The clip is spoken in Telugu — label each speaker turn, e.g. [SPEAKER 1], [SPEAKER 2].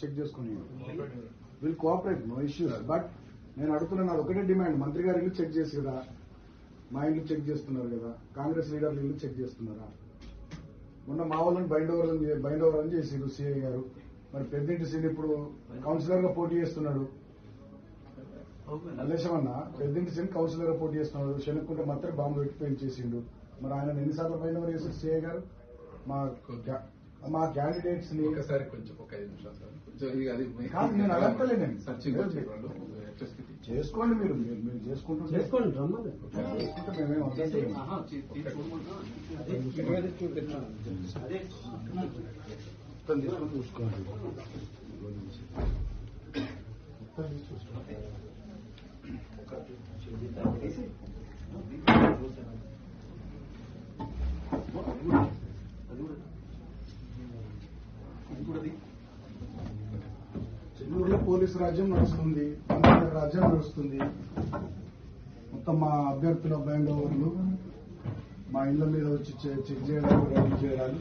[SPEAKER 1] చెక్ చేసుకుని will cooperate, no issues. But నేను అడుగుతున్నా, ఒకటే డిమాండ్, మంత్రి గారి ఇల్లు చెక్ చేసి కదా, మా ఇల్లు చెక్ చేస్తున్నారు కదా, కాంగ్రెస్ లీడర్లు ఇల్లు చెక్ చేస్తున్నారా? మొన్న మా వాళ్ళని బైండ్ ఓవర్ అని చేసిండు సిఐ గారు. మరి పెద్దింటి సీన్ ఇప్పుడు కౌన్సిలర్ గా పోటీ చేస్తున్నాడు. మల్లేశమన్న పెద్దింటి సీన్ కౌన్సిలర్ గా పోటీ చేస్తున్నాడు. శనుక్కుంటే మాత్రం బాంబు పెట్టి పెళ్లి చేసిండు. మరి ఆయన ఎన్నిసార్లు బైండ్ ఓవర్ చేశారు సిఐ గారు? మా క్యాండిడేట్స్ ని
[SPEAKER 2] ఒకసారి కొంచెం ఒక 5 నిమిషాలు
[SPEAKER 1] కాదు, నేను అడగలేనండి. చేసుకోండి, మీరు చేసుకుంటే
[SPEAKER 3] రమ్మని
[SPEAKER 1] మేమేం అడగట్లేదు. చూసుకోండి. చెన్నూరులో పోలీసు రాజ్యం నడుస్తుంది, పంచాయతీ రాజ్యం నడుస్తుంది. మొత్తం మా అభ్యర్థుల బైండ్ ఓవర్లు, మా ఇళ్ల మీద వచ్చి చెక్ చేయడాలు, రైడ్ చేయడాలు